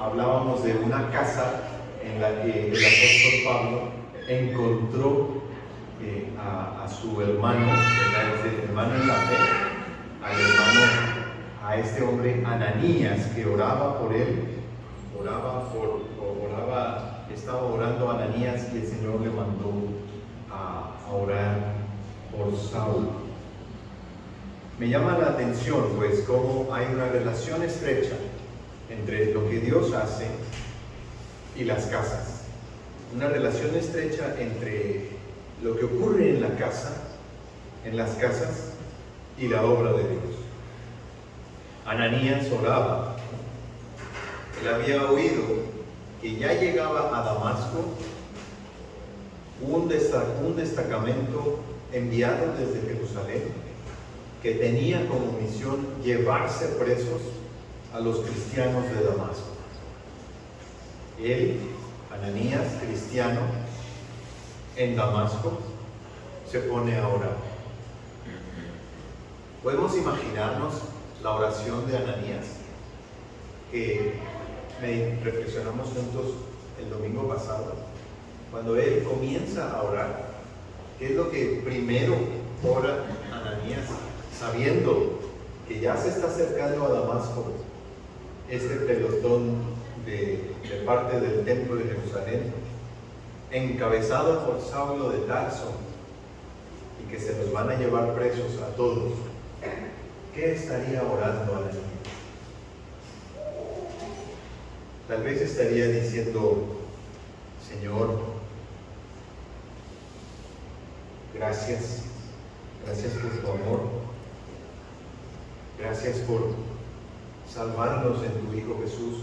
hablábamos de una casa en la que el apóstol Pablo encontró a su hermano, ¿verdad? Es el hermano en la fe, al hermano, a este hombre Ananías, que oraba por él, estaba orando a Ananías, y el Señor le mandó a orar por Saulo. Me llama la atención, pues, cómo hay una relación estrecha entre lo que Dios hace y las casas. Una relación estrecha entre lo que ocurre en la casa, en las casas, y la obra de Dios. Ananías oraba. Él había oído que ya llegaba a Damasco un destacamento enviado desde Jerusalén, que tenía como misión llevarse presos a los cristianos de Damasco. Él, Ananías, cristiano, en Damasco, se pone a orar. Podemos imaginarnos la oración de Ananías, que reflexionamos juntos el domingo pasado, cuando él comienza a orar. ¿Qué es lo que primero ora Ananías, sabiendo que ya se está acercando a Damasco este pelotón de parte del templo de Jerusalén, encabezado por Saulo de Tarso, y que se los van a llevar presos a todos? ¿Qué estaría orando Ananías? Tal vez estaría diciendo: Señor, gracias por tu amor, gracias por salvarnos en tu Hijo Jesús,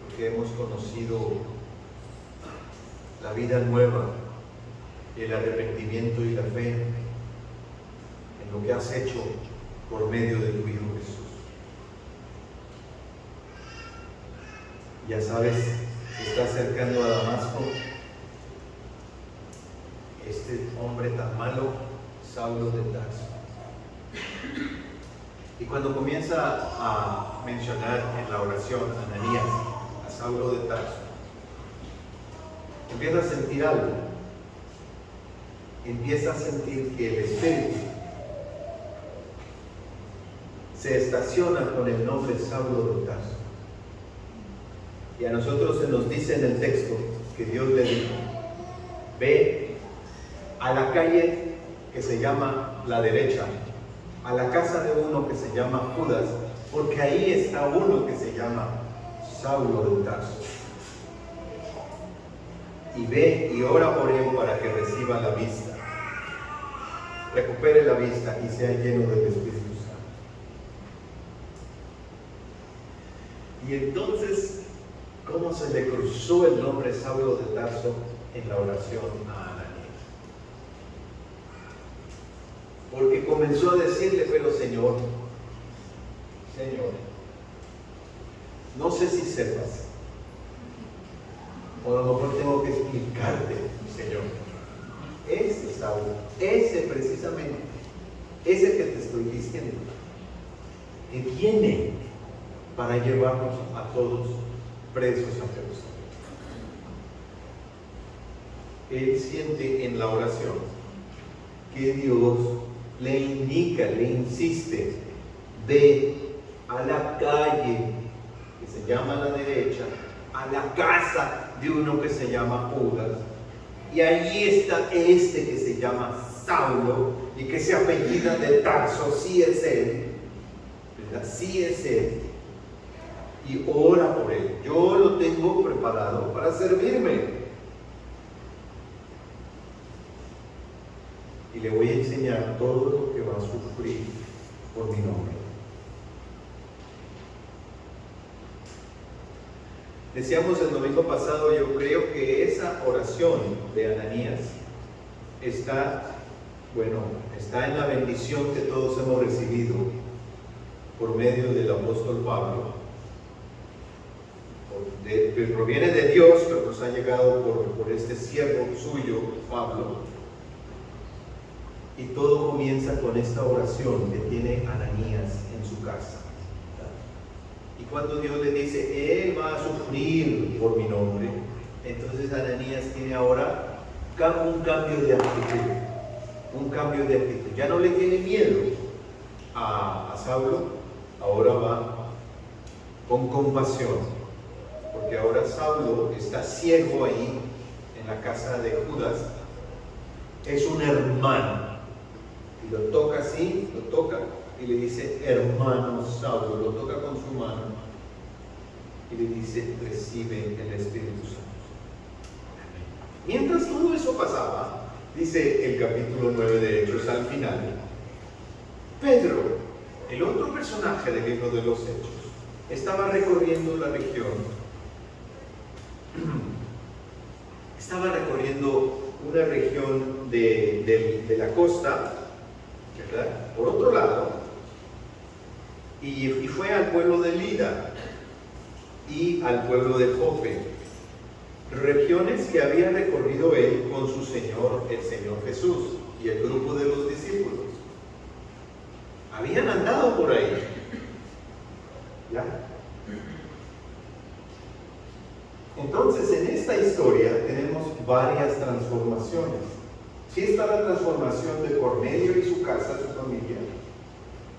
porque hemos conocido la vida nueva, el arrepentimiento y la fe en lo que has hecho por medio de tu Hijo Jesús. Ya sabes, se está acercando a Damasco este hombre tan malo, Saulo de Tarso. Y cuando comienza a mencionar en la oración Ananías a Saulo de Tarso, empieza a sentir algo. Empieza a sentir que el Espíritu se estaciona con el nombre Saulo de Tarso. Y a nosotros se nos dice en el texto que Dios le dijo: ve a la calle que se llama La Derecha, a la casa de uno que se llama Judas, porque ahí está uno que se llama Saulo de Tarso. Y ve y ora por él para que reciba la vista, recupere la vista y sea lleno del Espíritu Santo. Y entonces, ¿cómo se le cruzó el nombre Saulo de Tarso en la oración a Ananías? Porque comenzó a decirle: pero Señor, no sé si sepas, o a lo mejor tengo que explicarte, Señor, ese Saulo, ese precisamente, ese que te estoy diciendo, que viene para llevarnos a todos presos a Jerusalén. Él siente en la oración que Dios le indica, le insiste: ve a la calle que se llama La Derecha, a la casa de uno que se llama Judas, y allí está este que se llama Saulo y que se apellida de Tarso. Sí es él, ¿verdad? Sí es él. Y ora por él. Yo lo tengo preparado para servirme. Y le voy a enseñar todo lo que va a sufrir por mi nombre. Decíamos el domingo pasado, yo creo que esa oración de Ananías está en la bendición que todos hemos recibido por medio del apóstol Pablo. Proviene de Dios, pero nos ha llegado por este siervo suyo, Pablo. Y todo comienza con esta oración que tiene Ananías en su casa. Y cuando Dios le dice, Él va a sufrir por mi nombre, entonces Ananías tiene ahora un cambio de actitud. Un cambio de actitud. Ya no le tiene miedo a Saulo, ahora va con compasión. Porque ahora Saulo está ciego ahí en la casa de Judas. Es un hermano. Y lo toca así, lo toca y le dice, hermano Saulo, lo toca con su mano y le dice, recibe el Espíritu Santo. Mientras todo eso pasaba, dice el capítulo 9 de Hechos al final, Pedro, el otro personaje del libro de los Hechos, estaba recorriendo la región, estaba recorriendo una región de la costa, ¿verdad? Por otro lado, y fue al pueblo de Lida y al pueblo de Jope, regiones que había recorrido él con su Señor, el Señor Jesús, y el grupo de los discípulos. Habían andado por ahí. ¿Ya? Entonces, en esta historia tenemos varias transformaciones. Sí está la transformación de Cornelio y su casa, su familia,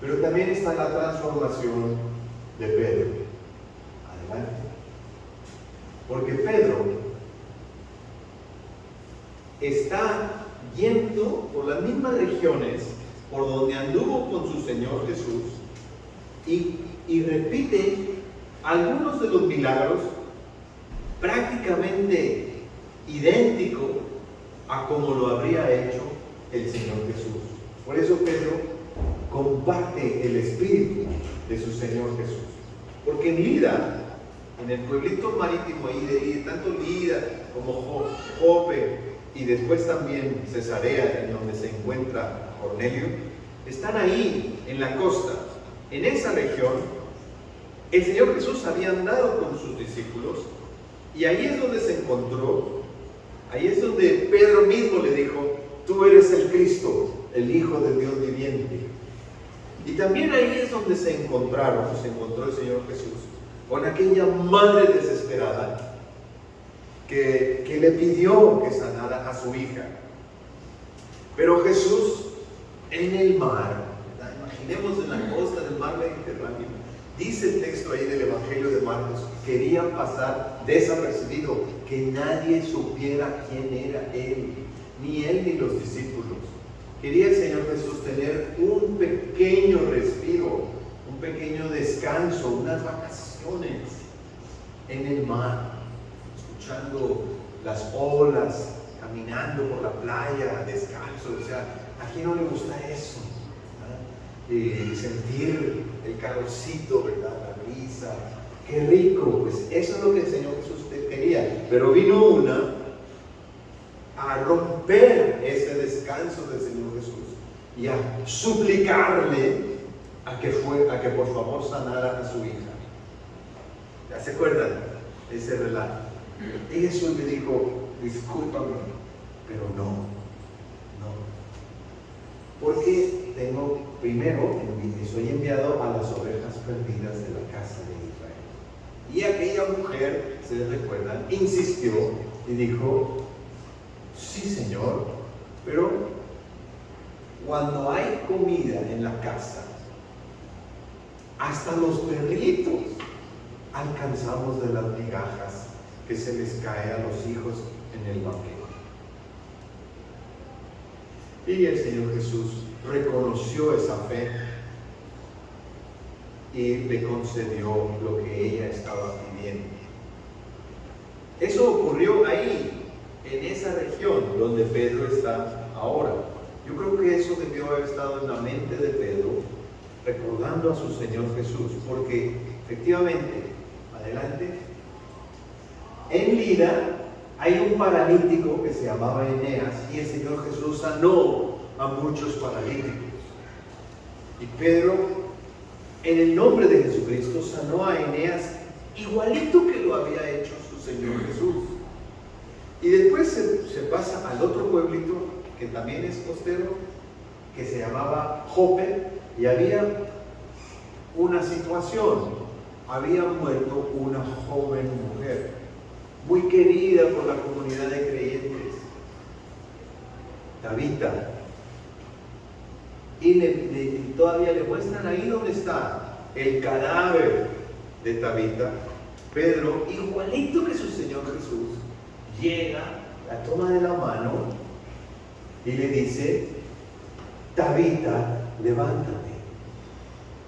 pero también está la transformación de Pedro. Adelante. Porque Pedro está yendo por las mismas regiones por donde anduvo con su Señor Jesús y repite algunos de los milagros prácticamente idéntico a como lo habría hecho el Señor Jesús. Por eso Pedro comparte el espíritu de su Señor Jesús. Porque en Lida, en el pueblito marítimo ahí de Lida, tanto Lida como Jope y después también Cesarea, en donde se encuentra Cornelio, están ahí en la costa. En esa región, el Señor Jesús había andado con sus discípulos y ahí es donde se encontró, ahí es donde Pedro mismo le dijo, tú eres el Cristo, el Hijo del Dios viviente. Y también ahí es donde se encontró el Señor Jesús con aquella madre desesperada que le pidió que sanara a su hija. Pero Jesús en el mar, ¿verdad? Imaginemos en la costa del mar Mediterráneo, dice el texto ahí del Evangelio de Marcos, que quería pasar desapercibido, que nadie supiera quién era Él, ni Él ni los discípulos. Quería el Señor Jesús tener un pequeño respiro, un pequeño descanso, unas vacaciones en el mar, escuchando las olas, caminando por la playa, descalzo. O sea, ¿a quién no le gusta eso? Y sentir el calorcito, ¿verdad? La brisa. ¡Qué rico! Pues eso es lo que el Señor Jesús quería. Pero vino una a romper ese descanso del Señor Jesús y a suplicarle a que por favor sanara a su hija. ¿Ya se acuerdan de ese relato? Y Jesús le dijo, discúlpame, pero no. Porque soy enviado a las ovejas perdidas de la casa de Israel. Y aquella mujer, se recuerdan, insistió y dijo, sí, Señor, pero cuando hay comida en la casa, hasta los perritos alcanzamos de las migajas que se les cae a los hijos en el banquete. Y el Señor Jesús reconoció esa fe y le concedió lo que ella estaba pidiendo. Eso ocurrió ahí, en esa región donde Pedro está ahora. Yo creo que eso debió haber estado en la mente de Pedro, recordando a su Señor Jesús, porque efectivamente, adelante, en Lida hay un paralítico que se llamaba Eneas y el Señor Jesús sanó a muchos paralíticos. Y Pedro, en el nombre de Jesucristo, sanó a Eneas igualito que lo había hecho su Señor Jesús. Y después se pasa al otro pueblito que también es costero, que se llamaba Jope, y había una situación. había muerto una joven mujer, muy querida por la comunidad de creyentes, Tabita. Y todavía le muestran ahí donde está el cadáver de Tabita. Pedro, igualito que su Señor Jesús, llega, la toma de la mano y le dice: Tabita, levántate.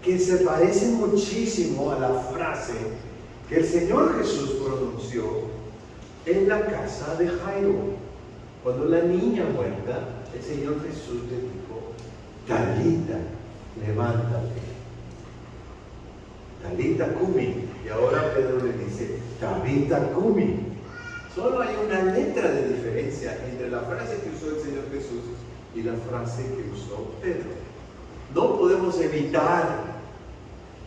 Que se parece muchísimo a la frase que el Señor Jesús pronunció en la casa de Jairo. Cuando la niña muerta, el Señor Jesús le dijo: Talita, levántate. Talita cumi. Y ahora Pedro le dice: Tabita cumi. Solo hay una letra de diferencia entre la frase que usó el Señor Jesús y la frase que usó Pedro. No podemos evitar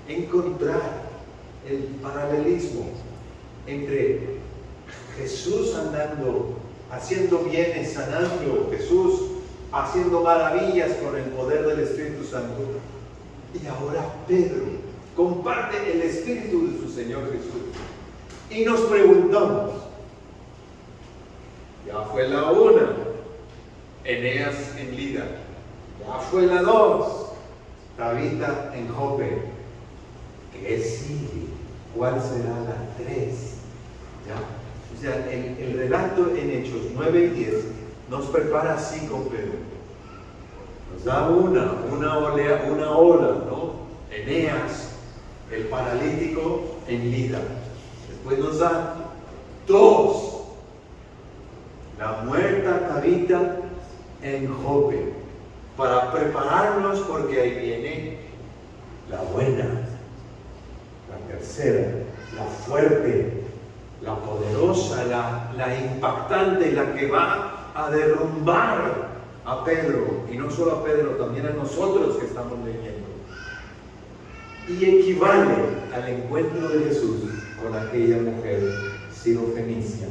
encontrar el paralelismo entre Jesús andando, haciendo bienes, sanando, Jesús haciendo maravillas con el poder del Espíritu Santo, y ahora Pedro comparte el Espíritu de su Señor Jesús. Y nos preguntamos, ya fue la una, Eneas en Lida, ya fue la dos, Tabita en Jope, ¿qué sigue? ¿Cuál será la tres? ¿Ya? O sea, el relato en Hechos 9 y 10 nos prepara así con Pedro. Nos da una ola, ¿no? Eneas, el paralítico en Lida. Después nos da dos, la muerta Tabita en Jope, para prepararnos porque ahí viene la buena, la tercera, la fuerte, la poderosa, la impactante, la que va a derrumbar a Pedro, y no solo a Pedro, también a nosotros que estamos leyendo, y equivale al encuentro de Jesús con aquella mujer sirofenicia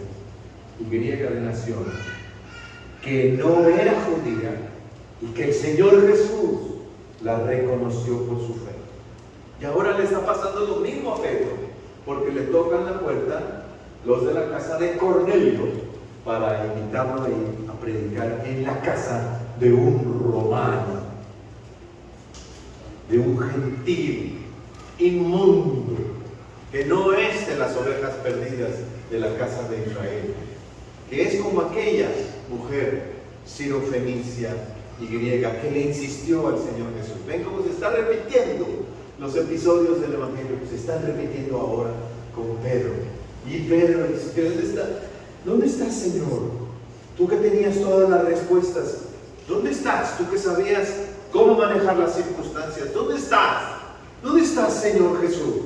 y griega de nación, que no era judía, y que el Señor Jesús la reconoció por su fe. Y ahora le está pasando lo mismo a Pedro, porque le tocan la puerta los de la casa de Cornelio para invitarlo a ir a predicar en la casa de un romano, de un gentil inmundo, que no es de las ovejas perdidas de la casa de Israel, que es como aquella mujer sirofenicia y griega que le insistió al Señor Jesús. Ven cómo se está repitiendo los episodios del Evangelio, que se están repitiendo ahora con Pedro. Y Pedro dice: ¿dónde está? ¿Dónde estás, Señor? Tú que tenías todas las respuestas. ¿Dónde estás? Tú que sabías cómo manejar las circunstancias. ¿Dónde estás? ¿Dónde estás, Señor Jesús?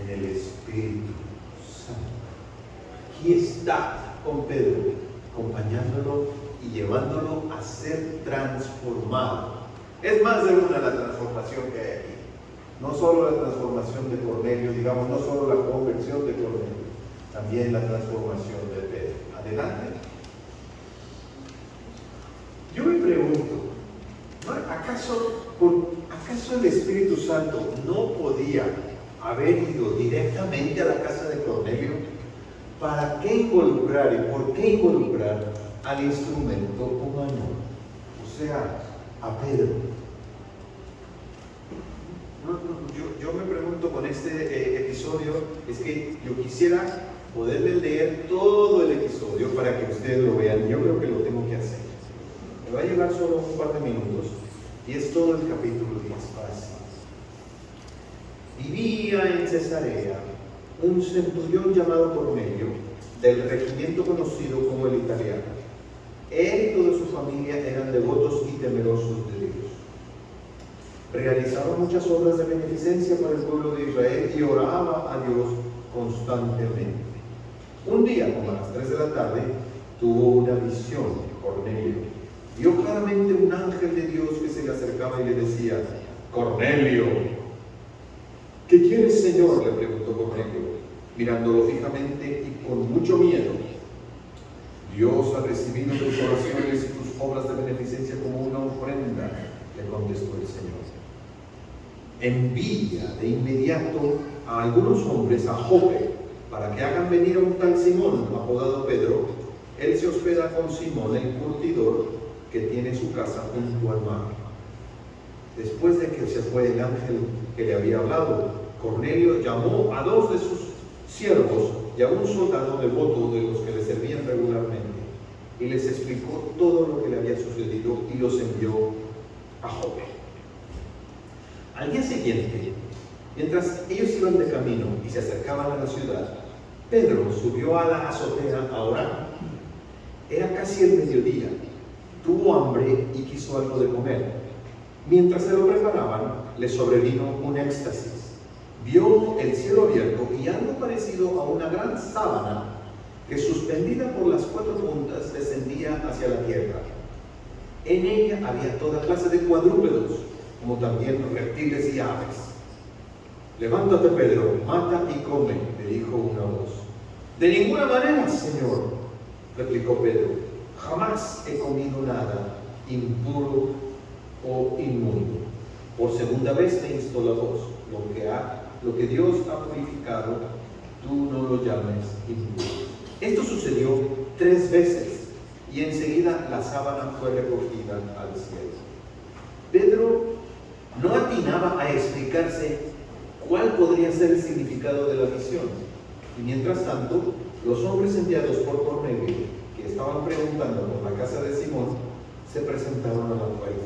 En el Espíritu Santo. Aquí está con Pedro, acompañándolo y llevándolo a ser transformado. Es más de una la transformación que hay aquí. No solo la transformación de Cornelio, digamos, no solo la conversión de Cornelio, también la transformación de Pedro. Adelante. Yo me pregunto, ¿acaso el Espíritu Santo no podía haber ido directamente a la casa de Cornelio? ¿Para qué involucrar y por qué involucrar al instrumento humano? O sea, a Pedro. Yo me pregunto con este episodio, es que yo quisiera poderles leer todo el episodio para que ustedes lo vean. Yo creo que lo tengo que hacer. Me va a llevar solo un par de minutos y es todo el capítulo 10. Vivía en Cesarea un centurión llamado Cornelio, del regimiento conocido como el Italiano. Él y toda su familia eran devotos y temerosos de Dios. Realizaba muchas obras de beneficencia para el pueblo de Israel y oraba a Dios constantemente. Un día, como a las 3 de la tarde, tuvo una visión. Cornelio vio claramente un ángel de Dios que se le acercaba y le decía: Cornelio. ¿Qué quieres, Señor?, le preguntó Cornelio, mirándolo fijamente y con mucho miedo. Dios ha recibido tus oraciones y tus obras de beneficencia como una ofrenda, le contestó el Señor. envía de inmediato a algunos hombres a Jope para que hagan venir a un tal Simón, apodado Pedro. Él se hospeda con Simón, el curtidor, que tiene su casa junto al mar. Después de que se fue el ángel que le había hablado, Cornelio llamó a 2 de sus siervos y a un soldado devoto de los que le servían regularmente, y les explicó todo lo que le había sucedido y los envió a Jope. Al día siguiente, mientras ellos iban de camino y se acercaban a la ciudad, Pedro subió a la azotea a orar. Era casi el mediodía. Tuvo hambre y quiso algo de comer. Mientras se lo preparaban, le sobrevino un éxtasis. Vio el cielo abierto y algo parecido a una gran sábana que, suspendida por las 4 puntas, descendía hacia la tierra. En ella había toda clase de cuadrúpedos, como también reptiles y aves. «Levántate, Pedro, mata y come», le dijo una voz. «De ninguna manera, Señor», replicó Pedro, «jamás he comido nada impuro o inmundo». Por segunda vez le instó la voz: lo que Dios ha purificado, tú no lo llames impuro. Esto sucedió 3 veces y enseguida la sábana fue recogida al cielo. Pedro no atinaba a explicarse cuál podría ser el significado de la visión. Y mientras tanto, los hombres enviados por Cornelio, que estaban preguntando por la casa de Simón, se presentaron a la puerta.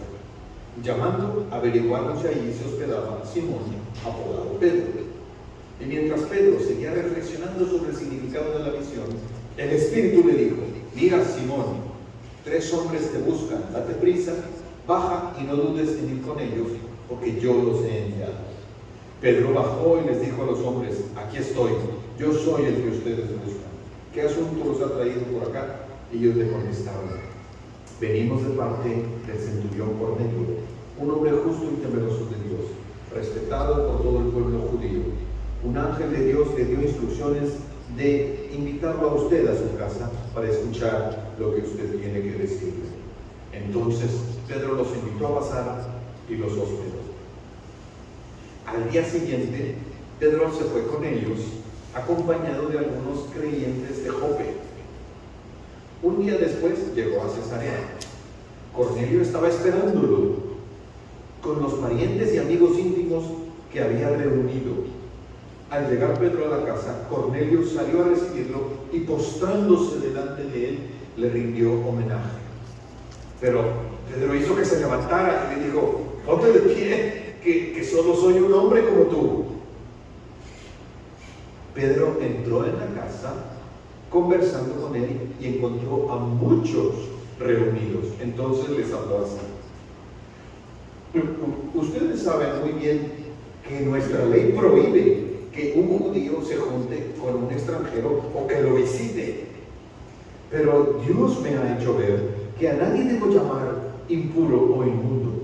Llamando, averiguaron si allí se hospedaba Simón, apodado Pedro. Y mientras Pedro seguía reflexionando sobre el significado de la visión, el Espíritu le dijo: «Mira, Simón, 3 hombres te buscan, date prisa, baja y no dudes en ir con ellos, porque yo los he enviado». Pedro bajó y les dijo a los hombres: «Aquí estoy, yo soy el que ustedes buscan. ¿Qué asunto los ha traído por acá?». Ellos le contestaron: «Venimos de parte del centurión Cornelio, un hombre justo y temeroso de Dios, respetado por todo el pueblo judío. Un ángel de Dios le dio instrucciones de invitarlo a usted a su casa para escuchar lo que usted tiene que decirle». Entonces Pedro los invitó a pasar y los hospedó. Al día siguiente, Pedro se fue con ellos, acompañado de algunos creyentes de Jope. Un día después llegó a Cesarea. Cornelio estaba esperándolo con los parientes y amigos íntimos que había reunido. Al llegar Pedro a la casa, Cornelio salió a recibirlo y, postrándose delante de él, le rindió homenaje. Pero Pedro hizo que se levantara y le dijo: «Ponte de pie, que solo soy un hombre como tú». Pedro entró en la casa conversando con él y encontró a muchos reunidos. Entonces les habló así: «Ustedes saben muy bien que nuestra ley prohíbe que un judío se junte con un extranjero o que lo visite. Pero Dios me ha hecho ver que a nadie debo llamar impuro o inmundo.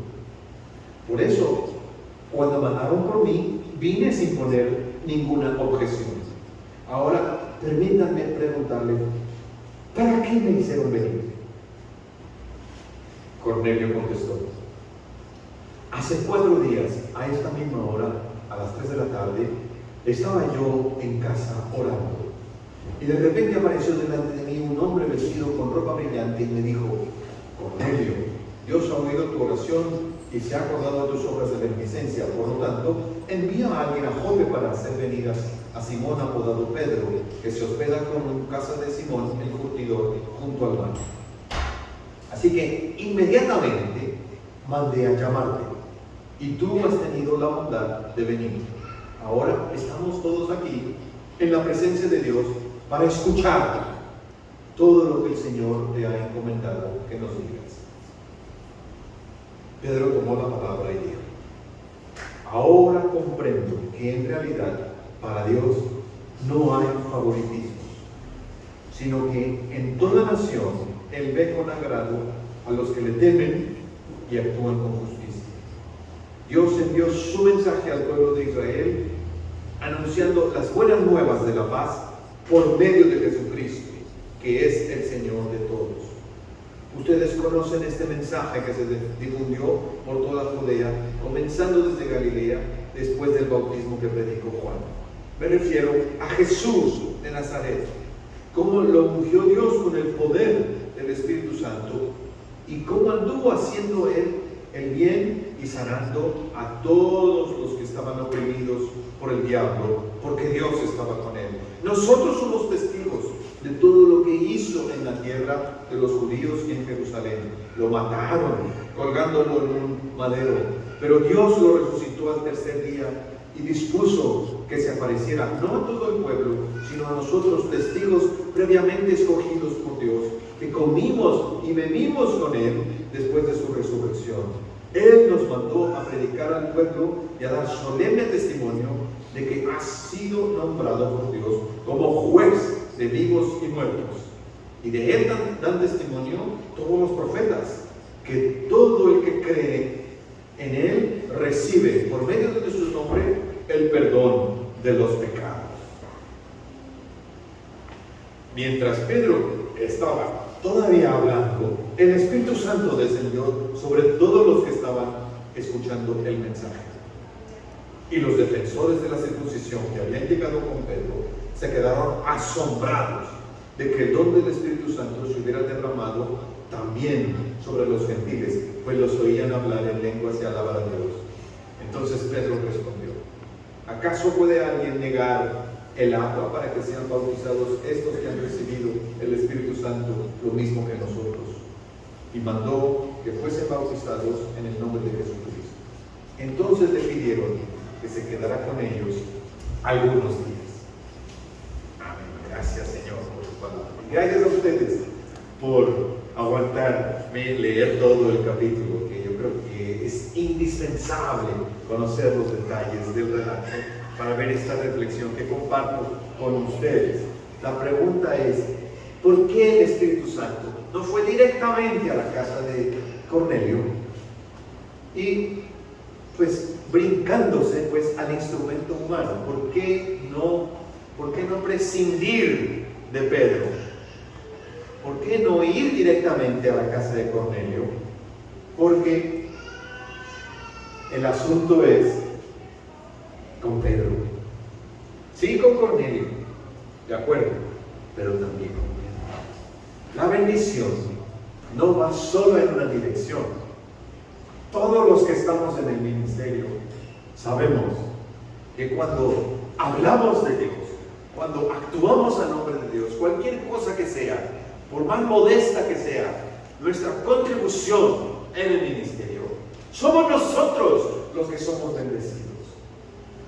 Por eso, cuando mandaron por mí, vine sin poner ninguna objeción. Ahora, permítanme preguntarle, ¿para qué me hicieron venir?». Cornelio contestó: «Hace 4 días, a esta misma hora, a las 3 de la tarde, estaba yo en casa orando, y de repente apareció delante de mí un hombre vestido con ropa brillante y me dijo: Cornelio, Dios ha oído tu oración y se ha acordado de tus obras de beneficencia. Por lo tanto, envía a alguien a Jope para hacer venir a Simón, apodado Pedro, que se hospeda en casa de Simón, el curtidor, junto al mar». Así que inmediatamente mandé a llamarte, y tú has tenido la bondad de venir. Ahora estamos todos aquí en la presencia de Dios para escuchar todo lo que el Señor te ha encomendado que nos digas. Pedro tomó la palabra y dijo: «Ahora comprendo que en realidad para Dios no hay favoritismos, sino que en toda nación Él ve con agrado a los que le temen y actúan con justicia. Dios envió su mensaje al pueblo de Israel, anunciando las buenas nuevas de la paz por medio de Jesucristo, que es el Señor de todos. Ustedes conocen este mensaje que se difundió por toda Judea, comenzando desde Galilea después del bautismo que predicó Juan. Me refiero a Jesús de Nazaret, cómo lo ungió Dios con el poder del Espíritu Santo y cómo anduvo haciendo él el bien y sanando a todos los que estaban oprimidos por el diablo, porque Dios estaba con él. Nosotros somos testigos de todo lo que hizo en la tierra de los judíos y en Jerusalén. Lo mataron colgándolo en un madero, pero Dios lo resucitó al tercer día y dispuso que se apareciera no a todo el pueblo, sino a nosotros, testigos previamente escogidos por Dios, que comimos y bebimos con Él después de su resurrección. Él nos mandó a predicar al pueblo y a dar solemne testimonio de que ha sido nombrado por Dios como juez de vivos y muertos. Y de Él dan testimonio todos los profetas, que todo el que cree en Él recibe por medio de su nombre el perdón de los pecados. Mientras Pedro estaba todavía hablando, el Espíritu Santo descendió sobre todos los que estaban escuchando el mensaje. Y los defensores de la circuncisión que habían llegado con Pedro se quedaron asombrados de que el don del Espíritu Santo se hubiera derramado también sobre los gentiles, pues los oían hablar en lenguas y alabar a Dios. Entonces Pedro respondió: ¿acaso puede alguien negar el agua para que sean bautizados estos que han recibido el Espíritu Santo lo mismo que nosotros? Y mandó que fuesen bautizados en el nombre de Jesucristo. Entonces le pidieron que se quedara con ellos algunos días. Amén. Gracias, Señor, por su palabra. Y gracias a ustedes por aguantarme leer todo el capítulo, que yo creo que es indispensable conocer los detalles del relato para ver esta reflexión que comparto con ustedes. La pregunta es: ¿por qué el Espíritu Santo no fue directamente a la casa de Cornelio y pues brincándose pues al instrumento humano? ¿Por qué no prescindir de Pedro? ¿Por qué no ir directamente a la casa de Cornelio? Porque el asunto es con Pedro. Sí, con Cornelio, de acuerdo, pero también con Pedro. La bendición no va solo en una dirección. Todos los que estamos en el ministerio sabemos que cuando hablamos de Dios, cuando actuamos a nombre de Dios, cualquier cosa que sea, por más modesta que sea, nuestra contribución en el ministerio, somos nosotros los que somos bendecidos.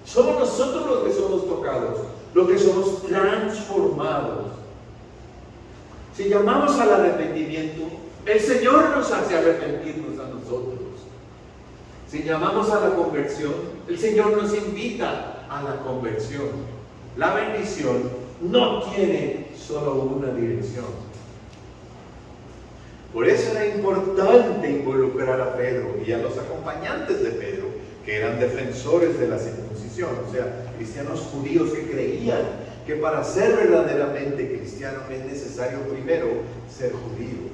Somos nosotros los que somos tocados, los que somos transformados. Si llamamos al arrepentimiento, el Señor nos hace arrepentirnos a nosotros. Si llamamos a la conversión, el Señor nos invita a la conversión. La bendición no tiene solo una dirección. Por eso era importante involucrar a Pedro y a los acompañantes de Pedro, que eran defensores de la circuncisión, o sea, cristianos judíos que creían que para ser verdaderamente cristiano es necesario primero ser judío.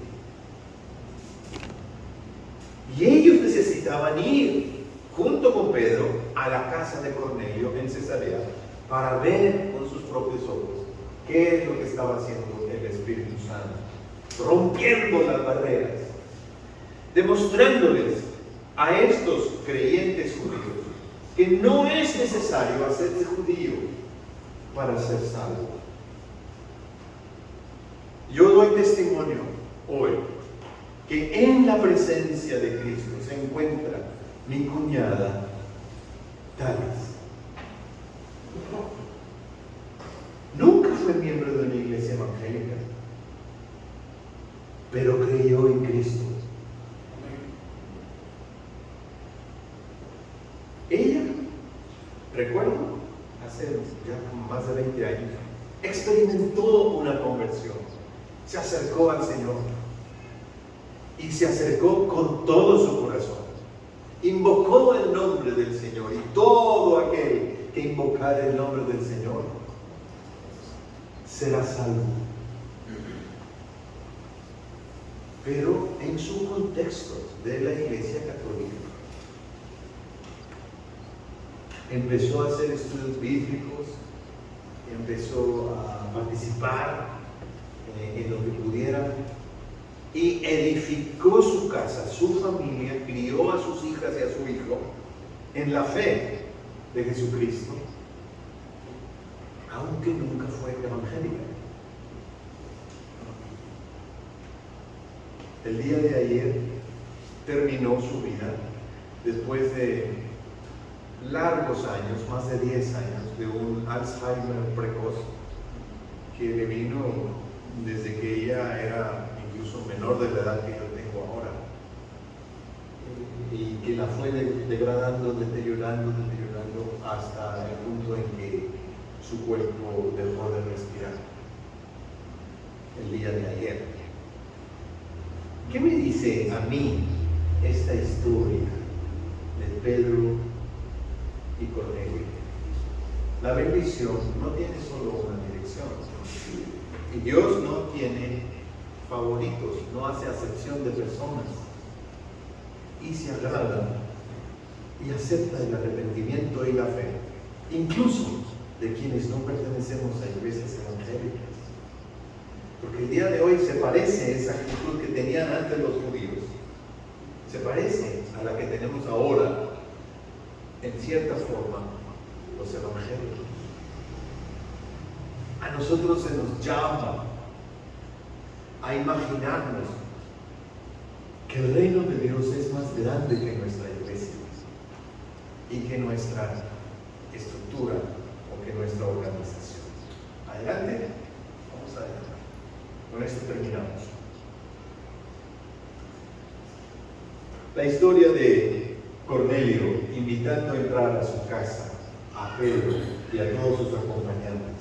Y ellos necesitaban ir junto con Pedro a la casa de Cornelio en Cesarea para ver con sus propios ojos qué es lo que estaba haciendo el Espíritu Santo, rompiendo las barreras, demostrándoles a estos creyentes judíos que no es necesario hacerse judío para ser salvo. Yo doy testimonio hoy que en la presencia de Cristo se encuentra mi cuñada Talis. Nunca fue miembro de una iglesia evangélica, pero creyó en Cristo. Ella, recuerdo, hace ya más de 20 años, experimentó una conversión, se acercó al Señor y se acercó con todo su corazón, invocó el nombre del Señor, y todo aquel que invocar el nombre del Señor será salvo. Pero en su contexto de la Iglesia Católica, empezó a hacer estudios bíblicos, empezó a participar en lo que pudiera y edificó su casa, su familia, crió a sus hijas y a su hijo en la fe de Jesucristo, aunque nunca fue evangélica. El día de ayer terminó su vida después de largos años, más de 10 años, de un Alzheimer precoz que le vino desde que ella era incluso menor de la edad que yo tengo ahora, y que la fue degradando, deteriorando hasta el punto en que su cuerpo dejó de respirar el día de ayer. ¿Qué me dice a mí esta historia de Pedro y Cornelio? La bendición no tiene solo una dirección. Y Dios no tiene favoritos, no hace acepción de personas. Y se agrada y acepta el arrepentimiento y la fe, incluso de quienes no pertenecemos a iglesias evangélicas. Porque el día de hoy se parece esa actitud que tenían antes los judíos, se parece a la que tenemos ahora, en cierta forma, los evangélicos. A nosotros se nos llama a imaginarnos que el reino de Dios es más grande que nuestra iglesia y que nuestra estructura o que nuestra organización. Adelante, vamos adelante. Con esto terminamos. La historia de Cornelio invitando a entrar a su casa a Pedro y a todos sus acompañantes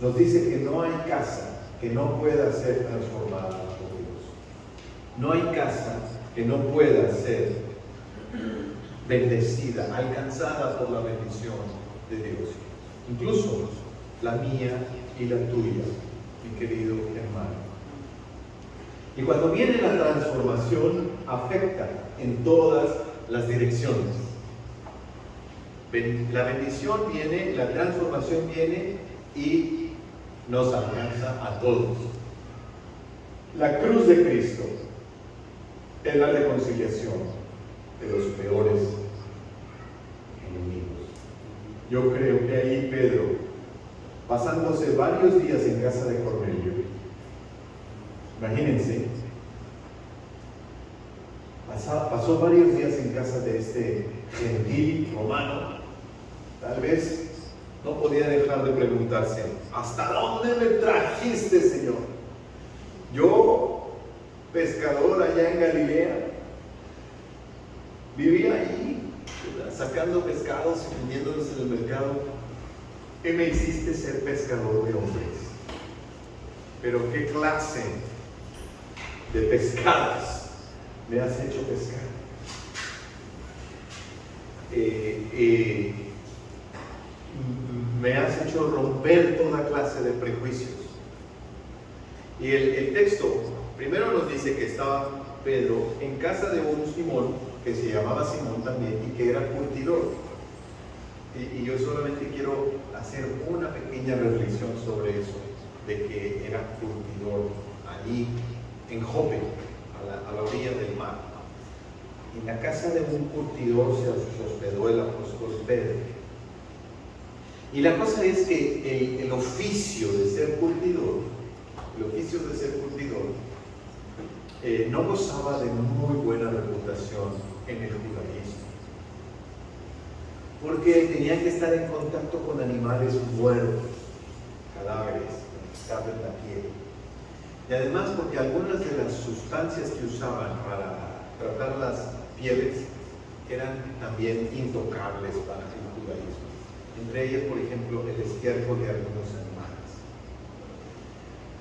nos dice que no hay casa que no pueda ser transformada por Dios. No hay casa que no pueda ser bendecida, alcanzada por la bendición de Dios. Incluso la mía y la tuya, mi querido hermano. Y cuando viene la transformación, afecta en todas las direcciones. La bendición viene, la transformación viene y nos alcanza a todos. La cruz de Cristo es la reconciliación de los peores enemigos. Yo creo que ahí Pedro, pasándose varios días en casa de Cornelio, imagínense, pasó varios días en casa de este gentil romano, tal vez no podía dejar de preguntarse: ¿hasta dónde me trajiste, Señor? Yo, pescador allá en Galilea, vivía ahí, sacando pescados y vendiéndolos en el mercado, y me hiciste ser pescador de hombres. Pero ¿qué clase de pescados me has hecho pescar? Me has hecho romper toda clase de prejuicios. Y el texto primero nos dice que estaba Pedro en casa de un Simón, que se llamaba Simón también, y que era curtidor. Y yo solamente quiero hacer una pequeña reflexión sobre eso, de que era curtidor allí en Jope, a la orilla del mar. En la casa de un curtidor se hospedó el apóstol Pedro. Y la cosa es que el oficio de ser curtidor, no gozaba de muy buena reputación en el judaísmo, porque tenían que estar en contacto con animales muertos, cadáveres, quitarles la piel. Y además porque algunas de las sustancias que usaban para tratar las pieles eran también intocables para el judaísmo. Entre ellas, por ejemplo, el estiércol de algunos animales.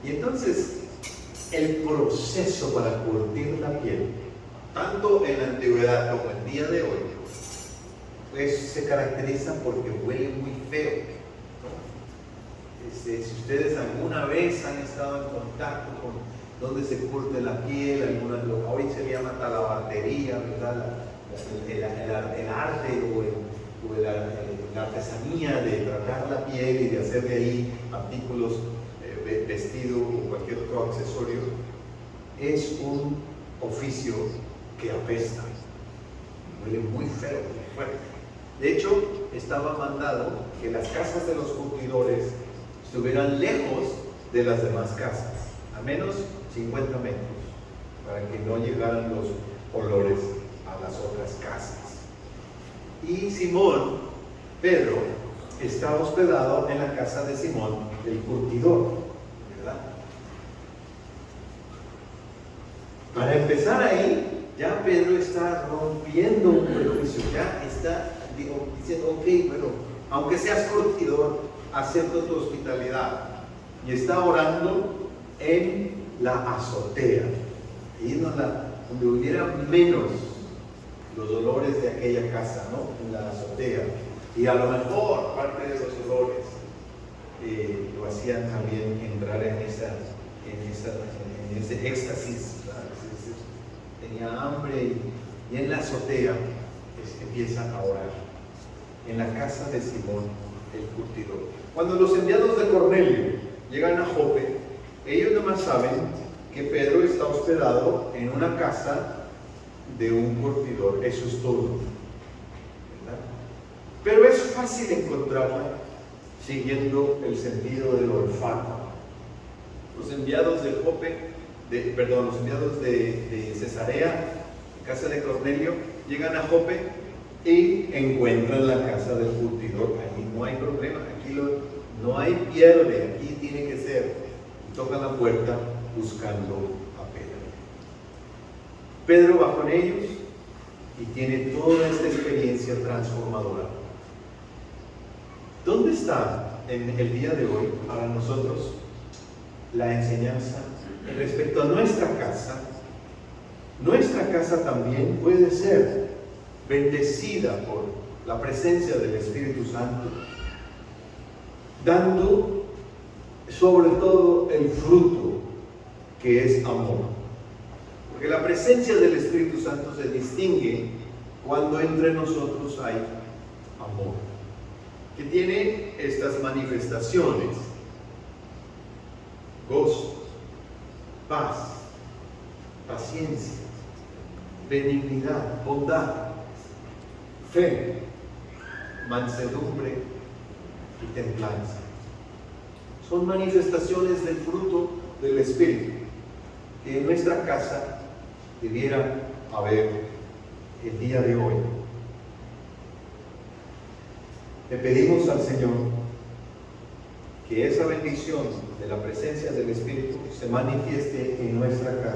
Y entonces, el proceso para curtir la piel, tanto en la antigüedad como el día de hoy, pues se caracteriza porque huele muy feo, ¿no? Si ustedes alguna vez han estado en contacto con donde se curte la piel, hoy se llama talabartería, ¿verdad? El arte o de la artesanía de tratar la piel y de hacer de ahí artículos, vestido o cualquier otro accesorio, es un oficio que apesta, huele muy feo, muy fuerte. De hecho, estaba mandado que las casas de los curtidores estuvieran lejos de las demás casas, a menos 50 metros, para que no llegaran los olores a las otras casas. Y Simón, Pedro, está hospedado en la casa de Simón, el curtidor, ¿verdad? Para empezar ahí, ya Pedro está rompiendo un prejuicio, ya está diciendo, ok, bueno, aunque seas curtidor, acepto tu hospitalidad. Y está orando en la azotea, ahí donde hubiera menos los olores de aquella casa, ¿no? En la azotea. Y a lo mejor parte de los olores lo hacían también entrar en ese éxtasis, ¿verdad? Tenía hambre y en la azotea empieza a orar, en la casa de Simón el curtidor. Cuando los enviados de Cornelio llegan a Jope, ellos nomás saben que Pedro está hospedado en una casa de un curtidor, eso es todo, ¿verdad? Pero es fácil encontrarla siguiendo el sentido del olfato. Los enviados de Jope, los enviados de Cesarea, casa de Cornelio, llegan a Jope y encuentran la casa del curtidor. Ahí no hay problema, aquí no hay pierde, aquí tiene que ser. Y tocan la puerta buscando a Pedro. Pedro va con ellos y tiene toda esta experiencia transformadora. ¿Dónde está en el día de hoy para nosotros la enseñanza respecto a nuestra casa? Nuestra casa también puede ser bendecida por la presencia del Espíritu Santo, dando sobre todo el fruto que es amor. Porque la presencia del Espíritu Santo se distingue cuando entre nosotros hay amor, que tiene estas manifestaciones: gozo, paz, paciencia, benignidad, bondad, fe, mansedumbre y templanza. Son manifestaciones del fruto del Espíritu que en nuestra casa debiera haber el día de hoy. Le pedimos al Señor que esa bendición de la presencia del Espíritu se manifieste en nuestra casa.